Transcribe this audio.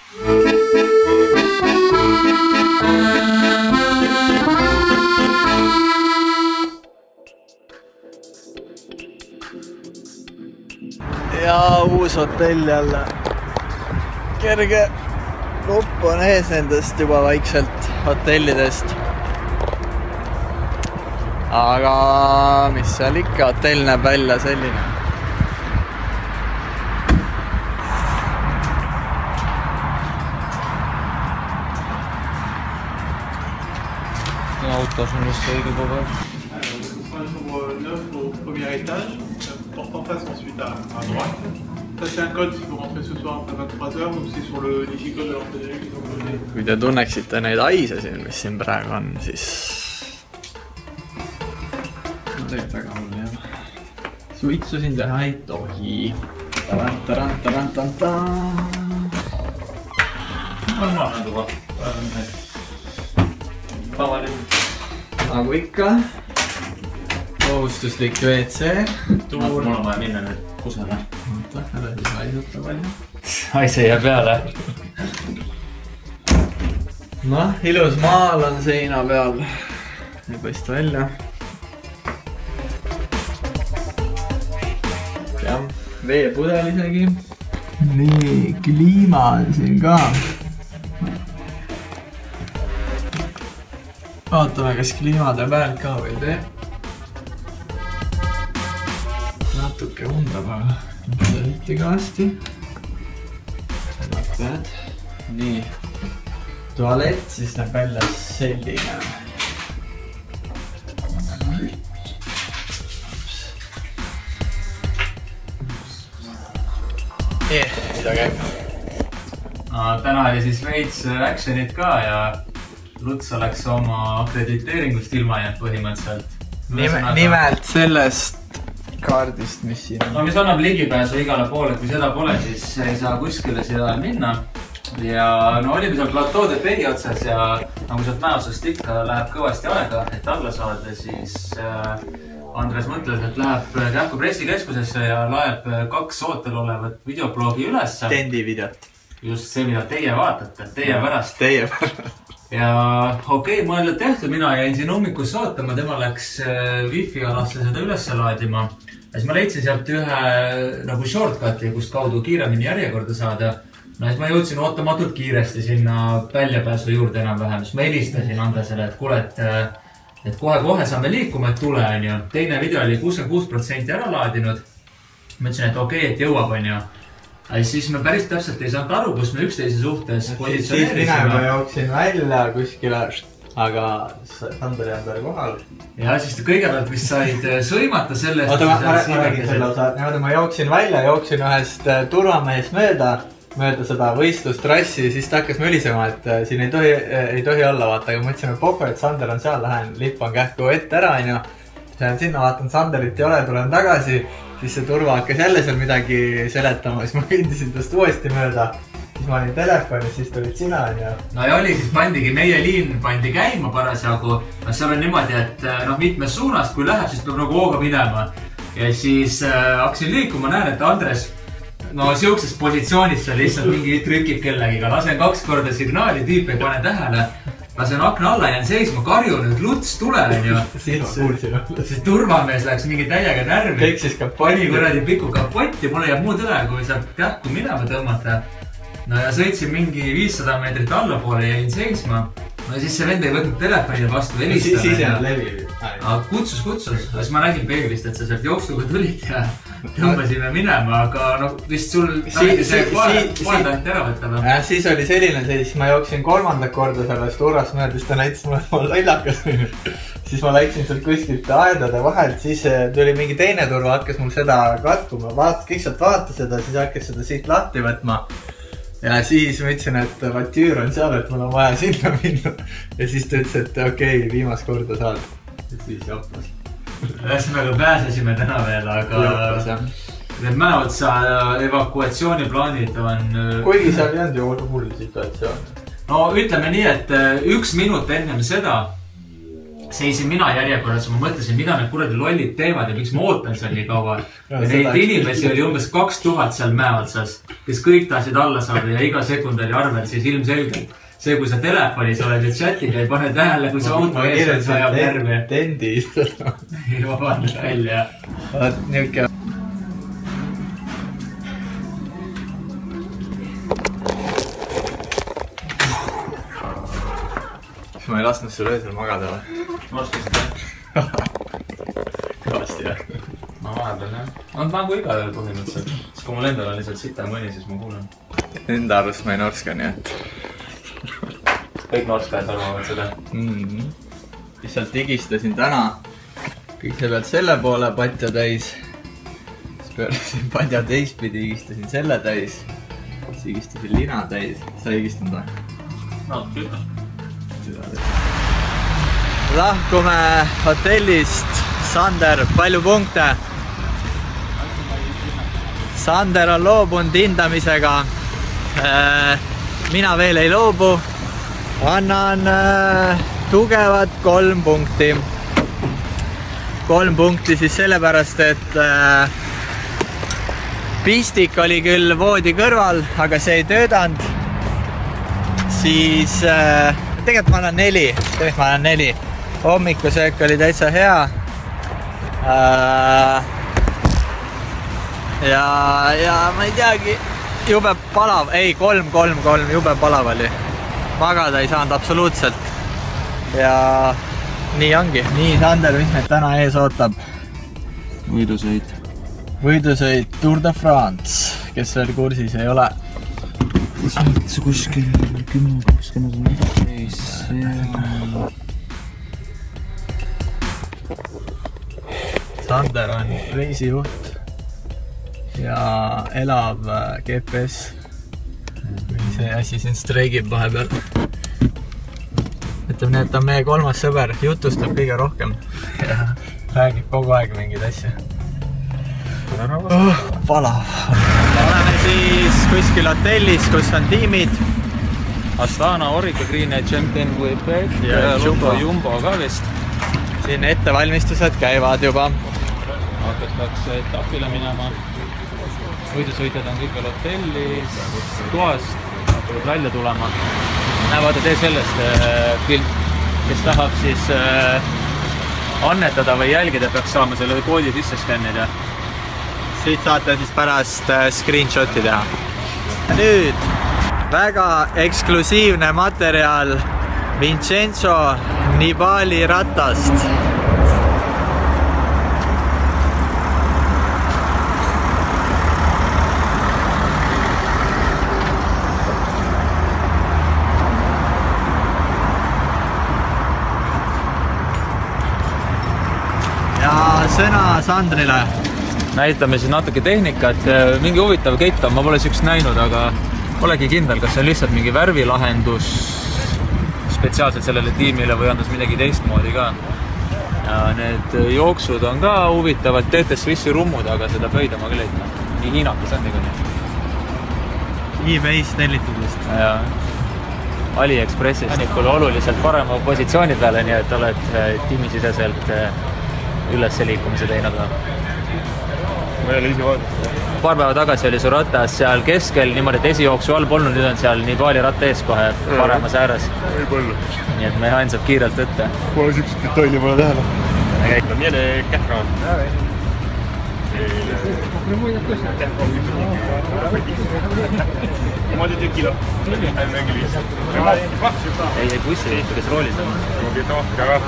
Ja uus hotell jälle. Kerge nupp on ees nendest juba vaikselt hotellidest. Aga mis seal ikka, hotell näeb välja selline. Autos on just õige kogu aeg. Premier étage, porte en face ensuite à droite. Ça c'est un code si vous rentrez ce soir après 23h, donc c'est sur le digicode de l'entrée des qu'ils ont donné. Kui te tunneksite neid aise siin, mis siin praegu on, siis... No teeb väga hull jah. Suitsu siin teha ei tohi. Normaalne tuba. Tavaline. Nagu ikka. Kohustuslik WC. Mul on vaja minna nüüd kusele. Oota, ära siis haisuta palju. Haise jää peale. Noh, ilus maal on seina peal. Ei paista välja. Jah, veepudel isegi. Nii, kliima on siin ka. Vaatame, kas kliimade peal ka või tee. Natuke undab, aga see eriti ka hästi. Not bad. Nii. Tualett siis näeb välja selline. Mida käib? Täna oli siis veits actionit ka ja Luts oleks oma akrediteeringust ilma jäänud põhimõtteliselt. Nimelt sellest kaardist, mis siin on. No mis annab ligipääsu igale poole, kui seda pole, siis ei saa kuskile siia minna. Ja no olime seal platoode pei otsas ja nagu sealt mäeosast ikka läheb kõvasti aega, et alla saada, siis Andres mõtles, et läheb kähku pressikeskusesse ja laeb 2 ootel olevat videoblogi üles. Tendi videot. Just see, mida teie vaatate, teie pärast. Teie pärast. Ja okei, mõelda tehtud, mina jäin siin hommikusse ootama, tema läks wifi alasse seda üles laadima. Ja siis ma leidsin sealt ühe nagu shortcuti, kust kaudu kiiremini järjekorda saada. No siis ma jõudsin ootamatult kiiresti sinna väljapääsu juurde enam-vähem. Siis ma helistasin Andresele, et kuule, et kohe saame liikuma, et tule on ju. Teine video oli 66% ära laadinud. Ma ütlesin, et okei, et jõuab on ju. Siis me päris täpselt ei saanud aru, kus me üksteise suhtes positsioneerisime. Siis mina juba jooksin välja kuskile, aga Sandri on peal kohal. Ja siis kõigepealt vist said sõimata sellest. Oota, ma räägin selle osa. Ma jooksin välja, jooksin ühest turvamehest mööda seda võistlustrassi, siis ta hakkas mölisema, et siin ei tohi olla vaata, aga mõtlesime poku, et Sander on seal, lähen lippan kähku ette ära, on ju. Lähen sinna, vaatan, Sanderit ei ole, tulen tagasi, siis see turva hakkas jälle seal midagi seletama, siis ma kõndisin tast uuesti mööda. Siis ma olin telefonis, siis tulid sina, on ju. No ja oli, siis pandigi, meie liin pandi käima parasjagu. Seal on niimoodi, et mitmes suunast, kui läheb, siis peab nagu hooga minema. Ja siis hakkasin liikuma, näen, et Andres siukses positsioonis seal lihtsalt mingi trükib kellegiga. Lasen 2 korda signaali, tüüp ei pane tähele. Lasen akna alla, jään seisma, karju nüüd, Luts, tule, on ju. Siis ma kuulsin. See turvamees läks mingi täiega närvi. Kõik siis kapotti. Pani kuradi piku kapotti, mulle jääb muud üle, kui saab kähku minema tõmmata. No ja sõitsin mingi 500 meetrit allapoole ja jäin seisma. No ja siis see vend ei võtnud telefonile vastu helistama. Siis jääb levi. Kutsus. Siis ma nägin peeglist, et sa sealt jooksuga tulid ja tõmbasime minema, aga vist sul taheti see pool tahti ära võtta või? Siis oli selline, siis ma jooksin 3. korda sellest urrast mööda, siis ta näitas mulle, et ma olen lollakas. Siis ma läksin sealt kuskilt aedade vahelt, siis tuli mingi teine turva, hakkas mul seda katkuma, kõik sealt vaata seda, siis hakkas seda siit lahti võtma. Ja siis ma ütlesin, et vatüür on seal, et mul on vaja sinna minna. Ja siis ta ütles, et okei, viimast korda saad. Ja siis joppas. Ühesõnaga pääsesime täna veel, aga need mäeotsa evakuatsiooniplaanid on... Kuigi seal ei olnud ju hull situatsioon. No ütleme nii, et 1 minut ennem seda seisin mina järjekorras, ma mõtlesin, mida need kuradi lollid teevad ja miks ma ootan seal nii kaua. Ja neid inimesi oli umbes 2000 seal mäe otsas, kes kõik tahtsid alla saada ja iga sekund oli arvel, siis ilmselgelt see, kui sa telefonis oled ja chatid ei pane tähele, kui sa auto ees on, sa ajab närvi. Tendis. Ei vabanda välja. Niuke. Ma ei lasknud sul öösel magada või? Ma oskasid jah? Kõvasti jah? Ma vahepeal jah. On nagu iga ööl põhimõtteliselt. Siis kui mul endal on lihtsalt sita mõni, siis ma kuulen. Enda arust ma ei norska, nii et... Kõik norskajad arvavad seda. Lihtsalt digistasin täna. Kõigepealt selle poole patja täis. Siis pöörasin patja teispidi, digistasin selle täis. Siis digistasin lina täis. Sa higistanud või? No, küll. Lahkume hotellist. Sander, palju punkte? Sander on loobunud hindamisega. Mina veel ei loobu. Annan tugevad 3 punkti. 3 punkti siis sellepärast, et pistik oli küll voodi kõrval, aga see ei töödanud. Siis tegelikult ma annan 4. Hommikusöök oli täitsa hea. Ja ma ei teagi, jube palav, ei 3, jube palav oli. Magada ei saanud absoluutselt. Ja nii ongi. Nii, Sander, mis meid täna ees ootab? Võidusõit. Võidusõit Tour de France, kes veel kursis ei ole. See kuskil 10-20 ees. Sander on reisijuht ja elab GPS. See asi siin streigib vahepeal. Ütleme nii, et ta on meie 3. sõber, jutustab kõige rohkem ja räägib kogu aeg mingeid asju. Palav. Oleme siis kuskil hotellis, kus on tiimid. Astana, Orica, Green Edge, M10 Quebec ja Jumbo ka vist. Siin ettevalmistused käivad juba. Hakatakse etapile minema. Võidusõitjad on kõik veel hotellis, toast, hakkavad välja tulema. Vaata, tee sellest pilt, kes tahab siis annetada või jälgida, peaks saama selle koodi sisse skännida. Siit saate siis pärast screenshoti teha. Nüüd väga eksklusiivne materjal Vincenzo Nibali ratast. Ja sõna Sandrile. Näitame siis natuke tehnikat. Mingi huvitav kett on, ma pole siukest näinud, aga olegi kindel, kas see on lihtsalt mingi värvilahendus spetsiaalselt sellele tiimile või on tas midagi teistmoodi ka. Ja need jooksud on ka huvitavad, teete Swissi rummud, aga seda pöida ma küll ei tea. Nii hiinakas on nii. E-base tellitud vist. Ja AliExpressist. Tänikule oluliselt parema positsiooni peale, nii et oled tiimisiseselt üles liikumise teinud. Ma ei ole ise vaadanud. Paar päeva tagasi oli su ratas seal keskel, niimoodi, et esijooksu all polnud, nüüd on seal Nibali ratta ees kohe paremas ääres. Ei palju. Nii et mehhaan saab kiirelt võtta. Pole siukest detaili pole tähele. Miele kähkaan. Ma teed kilo. Ei bussi, kes roolis on. Ma teed ka.